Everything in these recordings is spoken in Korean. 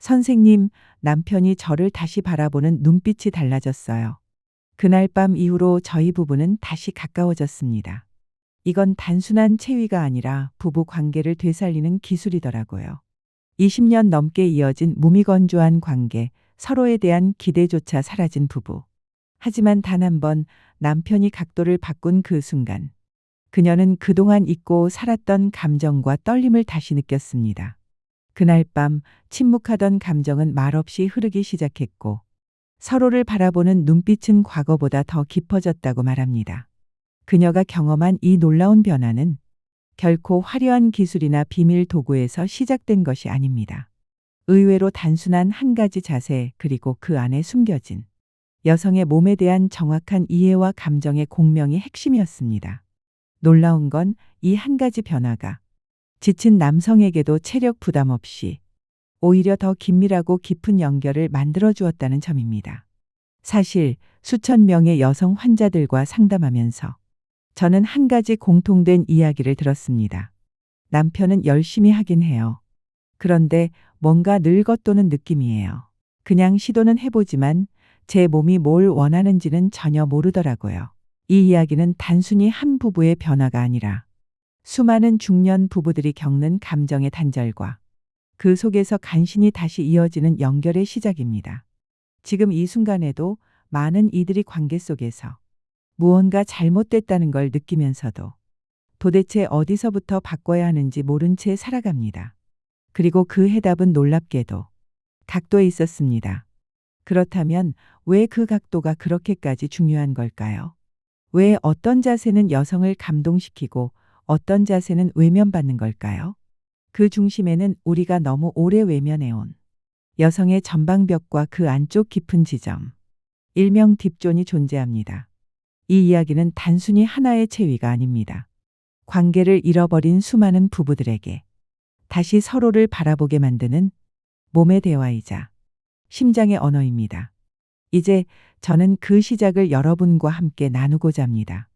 선생님, 남편이 저를 다시 바라보는 눈빛이 달라졌어요. 그날 밤 이후로 저희 부부는 다시 가까워졌습니다. 이건 단순한 체위가 아니라 부부 관계를 되살리는 기술이더라고요. 20년 넘게 이어진 무미건조한 관계, 서로에 대한 기대조차 사라진 부부. 하지만 단 한 번 남편이 각도를 바꾼 그 순간, 그녀는 그동안 잊고 살았던 감정과 떨림을 다시 느꼈습니다. 그날 밤 침묵하던 감정은 말없이 흐르기 시작했고, 서로를 바라보는 눈빛은 과거보다 더 깊어졌다고 말합니다. 그녀가 경험한 이 놀라운 변화는 결코 화려한 기술이나 비밀 도구에서 시작된 것이 아닙니다. 의외로 단순한 한 가지 자세, 그리고 그 안에 숨겨진 여성의 몸에 대한 정확한 이해와 감정의 공명이 핵심이었습니다. 놀라운 건 이 한 가지 변화가 지친 남성에게도 체력 부담 없이 오히려 더 긴밀하고 깊은 연결을 만들어 주었다는 점입니다. 사실 수천 명의 여성 환자들과 상담하면서 저는 한 가지 공통된 이야기를 들었습니다. 남편은 열심히 하긴 해요. 그런데 뭔가 늙어도는 느낌이에요. 그냥 시도는 해보지만 제 몸이 뭘 원하는지는 전혀 모르더라고요. 이 이야기는 단순히 한 부부의 변화가 아니라 수많은 중년 부부들이 겪는 감정의 단절과 그 속에서 간신히 다시 이어지는 연결의 시작입니다. 지금 이 순간에도 많은 이들이 관계 속에서 무언가 잘못됐다는 걸 느끼면서도 도대체 어디서부터 바꿔야 하는지 모른 채 살아갑니다. 그리고 그 해답은 놀랍게도 각도에 있었습니다. 그렇다면 왜 그 각도가 그렇게까지 중요한 걸까요? 왜 어떤 자세는 여성을 감동시키고 어떤 자세는 외면받는 걸까요? 그 중심에는 우리가 너무 오래 외면해온 여성의 전방벽과 그 안쪽 깊은 지점, 일명 딥존이 존재합니다. 이 이야기는 단순히 하나의 체위가 아닙니다. 관계를 잃어버린 수많은 부부들에게 다시 서로를 바라보게 만드는 몸의 대화이자 심장의 언어입니다. 이제 저는 그 시작을 여러분과 함께 나누고자 합니다.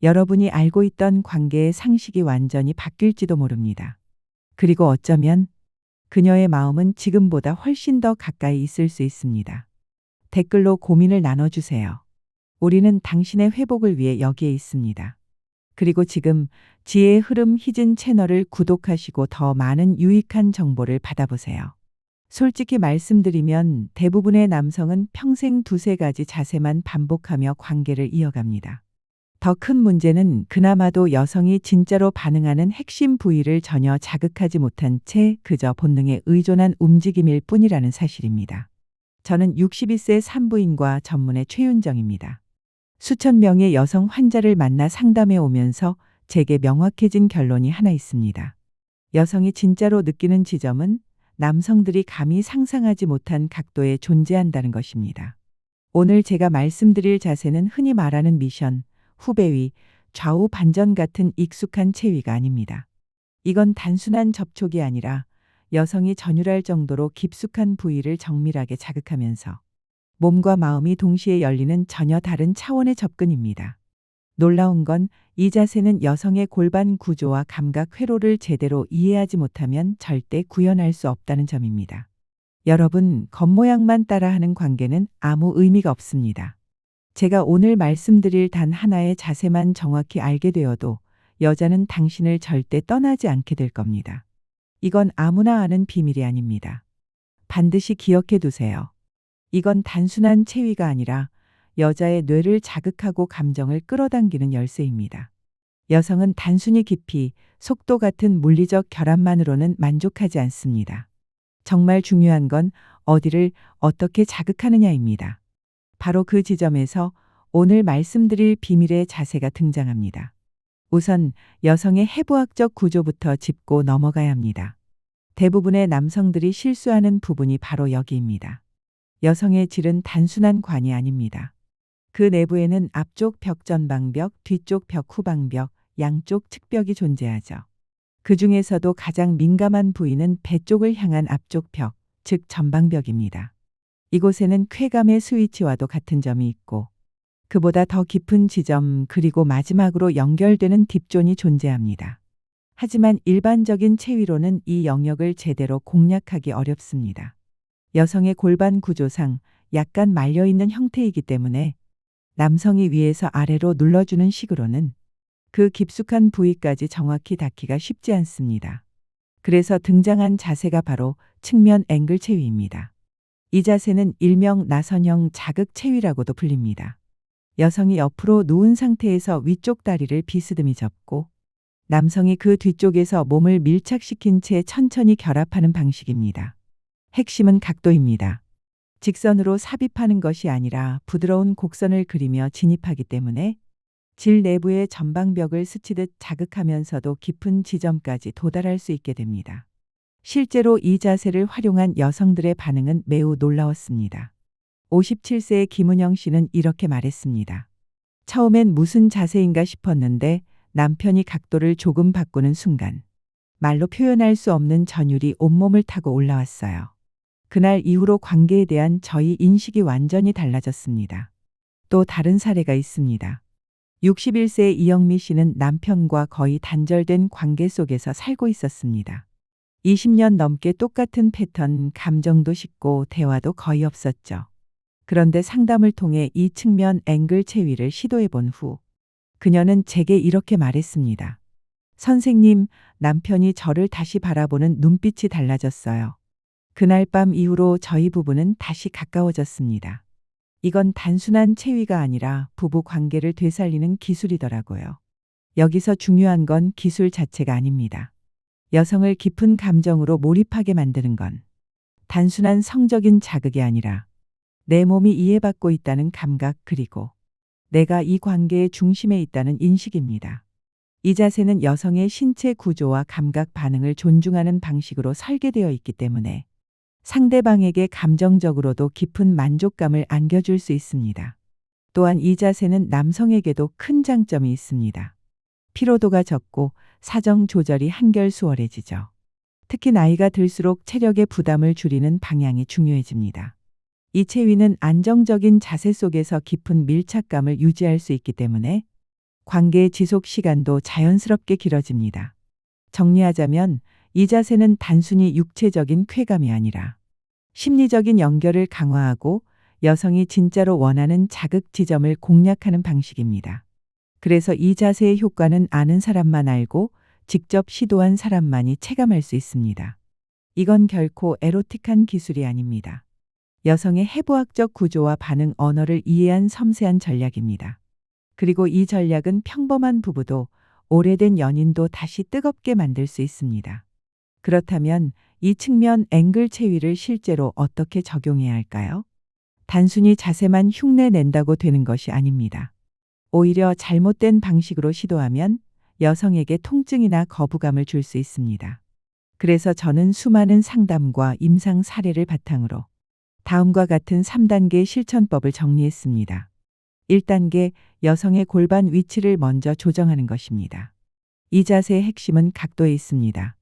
여러분이 알고 있던 관계의 상식이 완전히 바뀔지도 모릅니다. 그리고 어쩌면 그녀의 마음은 지금보다 훨씬 더 가까이 있을 수 있습니다. 댓글로 고민을 나눠주세요. 우리는 당신의 회복을 위해 여기에 있습니다. 그리고 지금 지혜의 흐름 히든 채널을 구독하시고 더 많은 유익한 정보를 받아보세요. 솔직히 말씀드리면 대부분의 남성은 평생 두세 가지 자세만 반복하며 관계를 이어갑니다. 더 큰 문제는 그나마도 여성이 진짜로 반응하는 핵심 부위를 전혀 자극하지 못한 채 그저 본능에 의존한 움직임일 뿐이라는 사실입니다. 저는 62세 산부인과 전문의 최윤정입니다. 수천 명의 여성 환자를 만나 상담해 오면서 제게 명확해진 결론이 하나 있습니다. 여성이 진짜로 느끼는 지점은 남성들이 감히 상상하지 못한 각도에 존재한다는 것입니다. 오늘 제가 말씀드릴 자세는 흔히 말하는 미션, 후배위, 좌우 반전 같은 익숙한 체위가 아닙니다. 이건 단순한 접촉이 아니라 여성이 전율할 정도로 깊숙한 부위를 정밀하게 자극하면서 몸과 마음이 동시에 열리는 전혀 다른 차원의 접근입니다. 놀라운 건 이 자세는 여성의 골반 구조와 감각 회로를 제대로 이해하지 못하면 절대 구현할 수 없다는 점입니다. 여러분, 겉모양만 따라하는 관계는 아무 의미가 없습니다. 제가 오늘 말씀드릴 단 하나의 자세만 정확히 알게 되어도 여자는 당신을 절대 떠나지 않게 될 겁니다. 이건 아무나 아는 비밀이 아닙니다. 반드시 기억해 두세요. 이건 단순한 체위가 아니라 여자의 뇌를 자극하고 감정을 끌어당기는 열쇠입니다. 여성은 단순히 깊이, 속도 같은 물리적 결합만으로는 만족하지 않습니다. 정말 중요한 건 어디를 어떻게 자극하느냐입니다. 바로 그 지점에서 오늘 말씀드릴 비밀의 자세가 등장합니다. 우선 여성의 해부학적 구조부터 짚고 넘어가야 합니다. 대부분의 남성들이 실수하는 부분이 바로 여기입니다. 여성의 질은 단순한 관이 아닙니다. 그 내부에는 앞쪽 벽 전방벽, 뒤쪽 벽 후방벽, 양쪽 측벽이 존재하죠. 그 중에서도 가장 민감한 부위는 배 쪽을 향한 앞쪽 벽, 즉 전방벽입니다. 이곳에는 쾌감의 스위치와도 같은 점이 있고 그보다 더 깊은 지점 그리고 마지막으로 연결되는 딥존이 존재합니다. 하지만 일반적인 체위로는 이 영역을 제대로 공략하기 어렵습니다. 여성의 골반 구조상 약간 말려있는 형태이기 때문에 남성이 위에서 아래로 눌러주는 식으로는 그 깊숙한 부위까지 정확히 닿기가 쉽지 않습니다. 그래서 등장한 자세가 바로 측면 앵글 체위입니다. 이 자세는 일명 나선형 자극 체위라고도 불립니다. 여성이 옆으로 누운 상태에서 위쪽 다리를 비스듬히 접고 남성이 그 뒤쪽에서 몸을 밀착시킨 채 천천히 결합하는 방식입니다. 핵심은 각도입니다. 직선으로 삽입하는 것이 아니라 부드러운 곡선을 그리며 진입하기 때문에 질 내부의 전방벽을 스치듯 자극하면서도 깊은 지점까지 도달할 수 있게 됩니다. 실제로 이 자세를 활용한 여성들의 반응은 매우 놀라웠습니다. 57세의 김은영 씨는 이렇게 말했습니다. 처음엔 무슨 자세인가 싶었는데 남편이 각도를 조금 바꾸는 순간 말로 표현할 수 없는 전율이 온몸을 타고 올라왔어요. 그날 이후로 관계에 대한 저희 인식이 완전히 달라졌습니다. 또 다른 사례가 있습니다. 61세의 이영미 씨는 남편과 거의 단절된 관계 속에서 살고 있었습니다. 20년 넘게 똑같은 패턴, 감정도 식고 대화도 거의 없었죠. 그런데 상담을 통해 이 측면 앵글 체위를 시도해 본 후 그녀는 제게 이렇게 말했습니다. 선생님, 남편이 저를 다시 바라보는 눈빛이 달라졌어요. 그날 밤 이후로 저희 부부는 다시 가까워졌습니다. 이건 단순한 체위가 아니라 부부 관계를 되살리는 기술이더라고요. 여기서 중요한 건 기술 자체가 아닙니다. 여성을 깊은 감정으로 몰입하게 만드는 건 단순한 성적인 자극이 아니라 내 몸이 이해받고 있다는 감각 그리고 내가 이 관계의 중심에 있다는 인식입니다. 이 자세는 여성의 신체 구조와 감각 반응을 존중하는 방식으로 설계되어 있기 때문에 상대방에게 감정적으로도 깊은 만족감을 안겨줄 수 있습니다. 또한 이 자세는 남성에게도 큰 장점이 있습니다. 피로도가 적고 사정 조절이 한결 수월해지죠. 특히 나이가 들수록 체력의 부담을 줄이는 방향이 중요해집니다. 이 체위는 안정적인 자세 속에서 깊은 밀착감을 유지할 수 있기 때문에 관계의 지속 시간도 자연스럽게 길어집니다. 정리하자면 이 자세는 단순히 육체적인 쾌감이 아니라 심리적인 연결을 강화하고 여성이 진짜로 원하는 자극 지점을 공략하는 방식입니다. 그래서 이 자세의 효과는 아는 사람만 알고 직접 시도한 사람만이 체감할 수 있습니다. 이건 결코 에로틱한 기술이 아닙니다. 여성의 해부학적 구조와 반응 언어를 이해한 섬세한 전략입니다. 그리고 이 전략은 평범한 부부도 오래된 연인도 다시 뜨겁게 만들 수 있습니다. 그렇다면 이 측면 앵글 체위를 실제로 어떻게 적용해야 할까요? 단순히 자세만 흉내 낸다고 되는 것이 아닙니다. 오히려 잘못된 방식으로 시도하면 여성에게 통증이나 거부감을 줄 수 있습니다. 그래서 저는 수많은 상담과 임상 사례를 바탕으로 다음과 같은 3단계 실천법을 정리했습니다. 1단계, 여성의 골반 위치를 먼저 조정하는 것입니다. 이 자세의 핵심은 각도에 있습니다.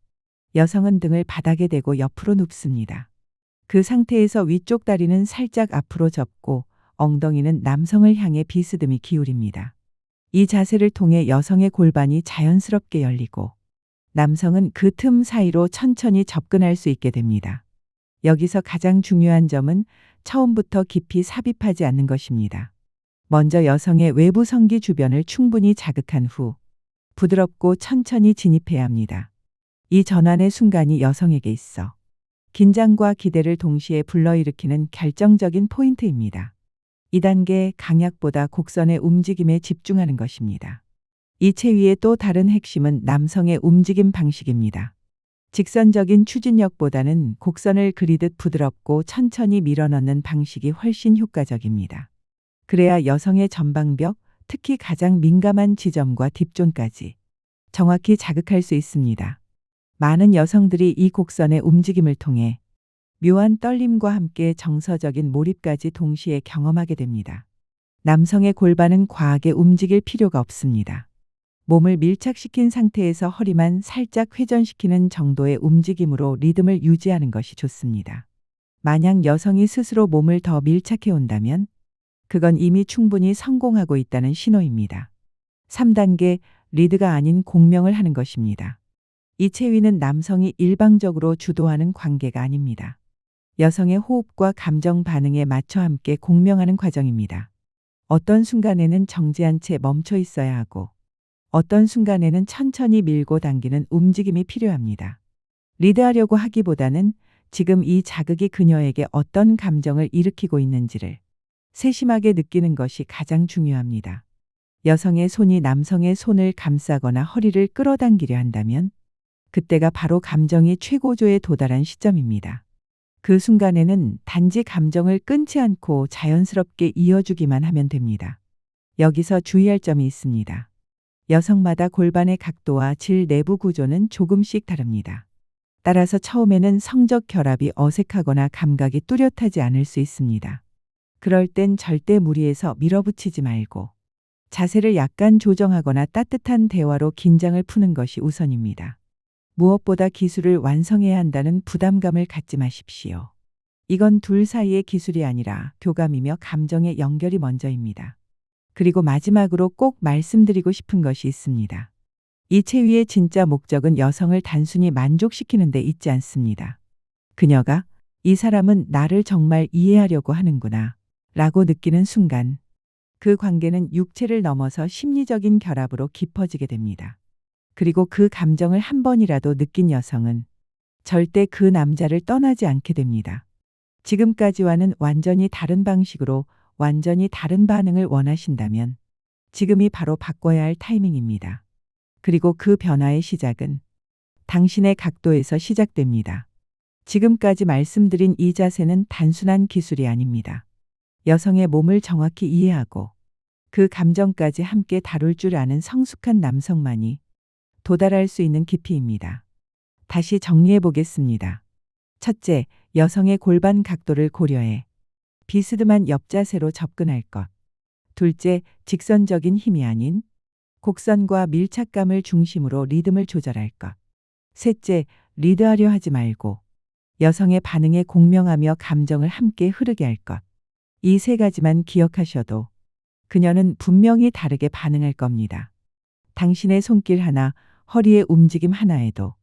여성은 등을 바닥에 대고 옆으로 눕습니다. 그 상태에서 위쪽 다리는 살짝 앞으로 접고 엉덩이는 남성을 향해 비스듬히 기울입니다. 이 자세를 통해 여성의 골반이 자연스럽게 열리고 남성은 그 틈 사이로 천천히 접근할 수 있게 됩니다. 여기서 가장 중요한 점은 처음부터 깊이 삽입하지 않는 것입니다. 먼저 여성의 외부 성기 주변을 충분히 자극한 후 부드럽고 천천히 진입해야 합니다. 이 전환의 순간이 여성에게 있어 긴장과 기대를 동시에 불러일으키는 결정적인 포인트입니다. 2단계, 강약보다 곡선의 움직임에 집중하는 것입니다. 이 체위의 또 다른 핵심은 남성의 움직임 방식입니다. 직선적인 추진력보다는 곡선을 그리듯 부드럽고 천천히 밀어넣는 방식이 훨씬 효과적입니다. 그래야 여성의 전방벽, 특히 가장 민감한 지점과 딥존까지 정확히 자극할 수 있습니다. 많은 여성들이 이 곡선의 움직임을 통해 묘한 떨림과 함께 정서적인 몰입까지 동시에 경험하게 됩니다. 남성의 골반은 과하게 움직일 필요가 없습니다. 몸을 밀착시킨 상태에서 허리만 살짝 회전시키는 정도의 움직임으로 리듬을 유지하는 것이 좋습니다. 만약 여성이 스스로 몸을 더 밀착해 온다면 그건 이미 충분히 성공하고 있다는 신호입니다. 3단계, 리드가 아닌 공명을 하는 것입니다. 이 체위는 남성이 일방적으로 주도하는 관계가 아닙니다. 여성의 호흡과 감정 반응에 맞춰 함께 공명하는 과정입니다. 어떤 순간에는 정지한 채 멈춰 있어야 하고 어떤 순간에는 천천히 밀고 당기는 움직임이 필요합니다. 리드하려고 하기보다는 지금 이 자극이 그녀에게 어떤 감정을 일으키고 있는지를 세심하게 느끼는 것이 가장 중요합니다. 여성의 손이 남성의 손을 감싸거나 허리를 끌어당기려 한다면 그때가 바로 감정이 최고조에 도달한 시점입니다. 그 순간에는 단지 감정을 끊지 않고 자연스럽게 이어주기만 하면 됩니다. 여기서 주의할 점이 있습니다. 여성마다 골반의 각도와 질 내부 구조는 조금씩 다릅니다. 따라서 처음에는 성적 결합이 어색하거나 감각이 뚜렷하지 않을 수 있습니다. 그럴 땐 절대 무리해서 밀어붙이지 말고 자세를 약간 조정하거나 따뜻한 대화로 긴장을 푸는 것이 우선입니다. 무엇보다 기술을 완성해야 한다는 부담감을 갖지 마십시오. 이건 둘 사이의 기술이 아니라 교감이며 감정의 연결이 먼저입니다. 그리고 마지막으로 꼭 말씀드리고 싶은 것이 있습니다. 이 체위의 진짜 목적은 여성을 단순히 만족시키는 데 있지 않습니다. 그녀가 이 사람은 나를 정말 이해하려고 하는구나 라고 느끼는 순간 그 관계는 육체를 넘어서 심리적인 결합으로 깊어지게 됩니다. 그리고 그 감정을 한 번이라도 느낀 여성은 절대 그 남자를 떠나지 않게 됩니다. 지금까지와는 완전히 다른 방식으로 완전히 다른 반응을 원하신다면 지금이 바로 바꿔야 할 타이밍입니다. 그리고 그 변화의 시작은 당신의 각도에서 시작됩니다. 지금까지 말씀드린 이 자세는 단순한 기술이 아닙니다. 여성의 몸을 정확히 이해하고 그 감정까지 함께 다룰 줄 아는 성숙한 남성만이 도달할 수 있는 깊이입니다. 다시 정리해 보겠습니다. 첫째, 여성의 골반 각도를 고려해 비스듬한 옆자세로 접근할 것. 둘째, 직선적인 힘이 아닌 곡선과 밀착감을 중심으로 리듬을 조절할 것. 셋째, 리드하려 하지 말고 여성의 반응에 공명하며 감정을 함께 흐르게 할 것. 이 세 가지만 기억하셔도 그녀는 분명히 다르게 반응할 겁니다. 당신의 손길 하나, 허리의 움직임 하나에도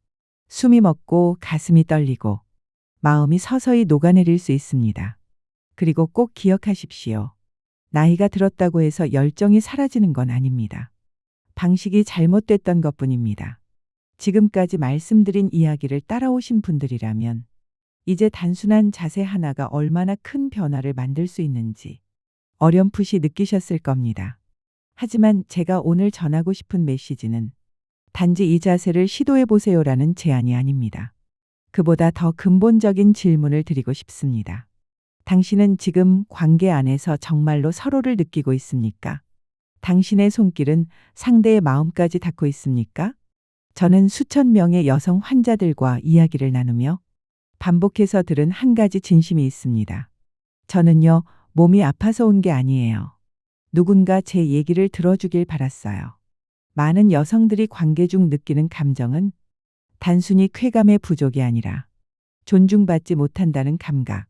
숨이 멎고 가슴이 떨리고 마음이 서서히 녹아내릴 수 있습니다. 그리고 꼭 기억하십시오. 나이가 들었다고 해서 열정이 사라지는 건 아닙니다. 방식이 잘못됐던 것뿐입니다. 지금까지 말씀드린 이야기를 따라오신 분들이라면 이제 단순한 자세 하나가 얼마나 큰 변화를 만들 수 있는지 어렴풋이 느끼셨을 겁니다. 하지만 제가 오늘 전하고 싶은 메시지는 단지 이 자세를 시도해 보세요라는 제안이 아닙니다. 그보다 더 근본적인 질문을 드리고 싶습니다. 당신은 지금 관계 안에서 정말로 서로를 느끼고 있습니까? 당신의 손길은 상대의 마음까지 닿고 있습니까? 저는 수천 명의 여성 환자들과 이야기를 나누며 반복해서 들은 한 가지 진심이 있습니다. 저는요, 몸이 아파서 온 게 아니에요. 누군가 제 얘기를 들어주길 바랐어요. 많은 여성들이 관계 중 느끼는 감정은 단순히 쾌감의 부족이 아니라 존중받지 못한다는 감각,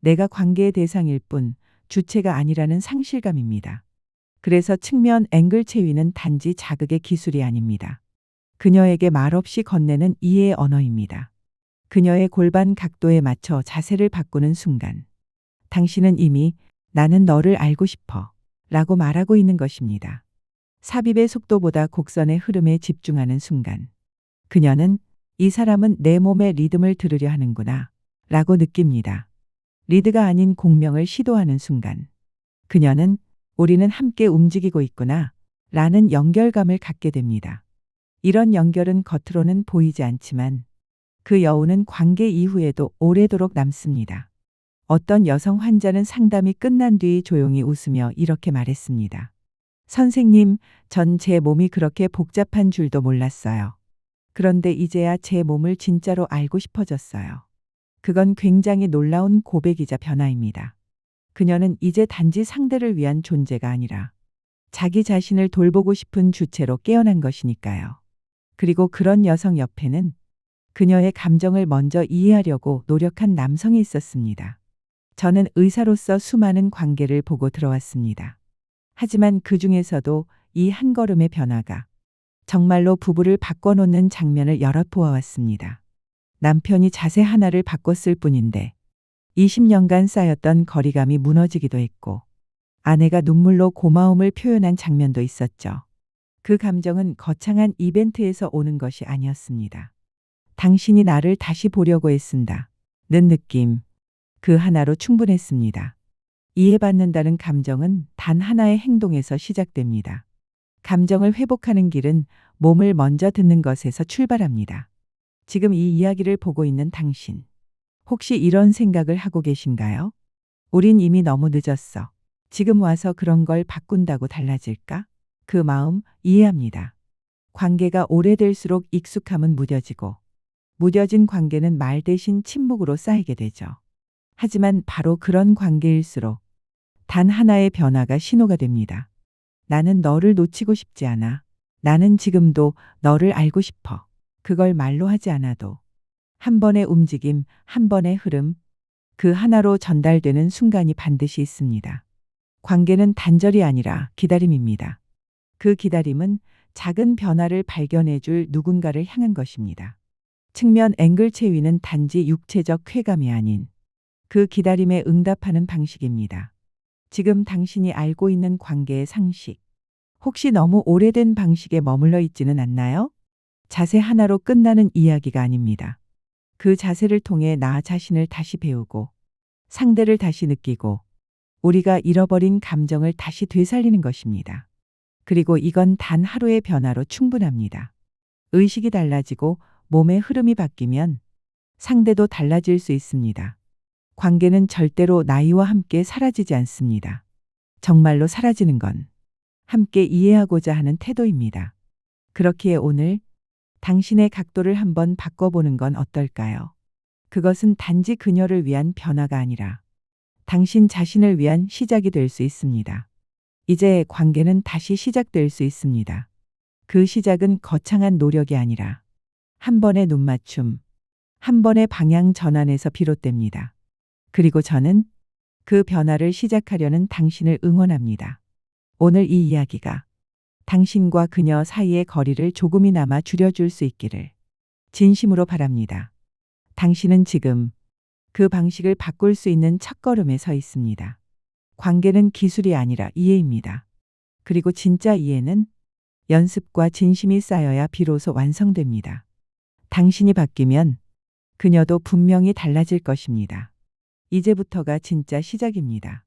내가 관계의 대상일 뿐 주체가 아니라는 상실감입니다. 그래서 측면 앵글 체위는 단지 자극의 기술이 아닙니다. 그녀에게 말없이 건네는 이해의 언어입니다. 그녀의 골반 각도에 맞춰 자세를 바꾸는 순간 당신은 이미 나는 너를 알고 싶어 라고 말하고 있는 것입니다. 삽입의 속도보다 곡선의 흐름에 집중하는 순간 그녀는 이 사람은 내 몸의 리듬을 들으려 하는구나 라고 느낍니다. 리드가 아닌 공명을 시도하는 순간 그녀는 우리는 함께 움직이고 있구나 라는 연결감을 갖게 됩니다. 이런 연결은 겉으로는 보이지 않지만 그 여운은 관계 이후에도 오래도록 남습니다. 어떤 여성 환자는 상담이 끝난 뒤 조용히 웃으며 이렇게 말했습니다. 선생님, 전 제 몸이 그렇게 복잡한 줄도 몰랐어요. 그런데 이제야 제 몸을 진짜로 알고 싶어졌어요. 그건 굉장히 놀라운 고백이자 변화입니다. 그녀는 이제 단지 상대를 위한 존재가 아니라 자기 자신을 돌보고 싶은 주체로 깨어난 것이니까요. 그리고 그런 여성 옆에는 그녀의 감정을 먼저 이해하려고 노력한 남성이 있었습니다. 저는 의사로서 수많은 관계를 보고 들어왔습니다. 하지만 그 중에서도 이 한 걸음의 변화가 정말로 부부를 바꿔놓는 장면을 여럿 보아왔습니다. 남편이 자세 하나를 바꿨을 뿐인데 20년간 쌓였던 거리감이 무너지기도 했고 아내가 눈물로 고마움을 표현한 장면도 있었죠. 그 감정은 거창한 이벤트에서 오는 것이 아니었습니다. 당신이 나를 다시 보려고 애쓴다. 는 느낌. 그 하나로 충분했습니다. 이해받는다는 감정은 단 하나의 행동에서 시작됩니다. 감정을 회복하는 길은 몸을 먼저 듣는 것에서 출발합니다. 지금 이 이야기를 보고 있는 당신. 혹시 이런 생각을 하고 계신가요? 우린 이미 너무 늦었어. 지금 와서 그런 걸 바꾼다고 달라질까? 그 마음 이해합니다. 관계가 오래될수록 익숙함은 무뎌지고 무뎌진 관계는 말 대신 침묵으로 쌓이게 되죠. 하지만 바로 그런 관계일수록 단 하나의 변화가 신호가 됩니다. 나는 너를 놓치고 싶지 않아. 나는 지금도 너를 알고 싶어. 그걸 말로 하지 않아도 한 번의 움직임, 한 번의 흐름, 그 하나로 전달되는 순간이 반드시 있습니다. 관계는 단절이 아니라 기다림입니다. 그 기다림은 작은 변화를 발견해 줄 누군가를 향한 것입니다. 측면 앵글 체위는 단지 육체적 쾌감이 아닌 그 기다림에 응답하는 방식입니다. 지금 당신이 알고 있는 관계의 상식, 혹시 너무 오래된 방식에 머물러 있지는 않나요? 자세 하나로 끝나는 이야기가 아닙니다. 그 자세를 통해 나 자신을 다시 배우고 상대를 다시 느끼고 우리가 잃어버린 감정을 다시 되살리는 것입니다. 그리고 이건 단 하루의 변화로 충분합니다. 의식이 달라지고 몸의 흐름이 바뀌면 상대도 달라질 수 있습니다. 관계는 절대로 나이와 함께 사라지지 않습니다. 정말로 사라지는 건 함께 이해하고자 하는 태도입니다. 그렇기에 오늘 당신의 각도를 한번 바꿔보는 건 어떨까요? 그것은 단지 그녀를 위한 변화가 아니라 당신 자신을 위한 시작이 될 수 있습니다. 이제 관계는 다시 시작될 수 있습니다. 그 시작은 거창한 노력이 아니라 한 번의 눈맞춤, 한 번의 방향 전환에서 비롯됩니다. 그리고 저는 그 변화를 시작하려는 당신을 응원합니다. 오늘 이 이야기가 당신과 그녀 사이의 거리를 조금이나마 줄여줄 수 있기를 진심으로 바랍니다. 당신은 지금 그 방식을 바꿀 수 있는 첫걸음에 서 있습니다. 관계는 기술이 아니라 이해입니다. 그리고 진짜 이해는 연습과 진심이 쌓여야 비로소 완성됩니다. 당신이 바뀌면 그녀도 분명히 달라질 것입니다. 이제부터가 진짜 시작입니다.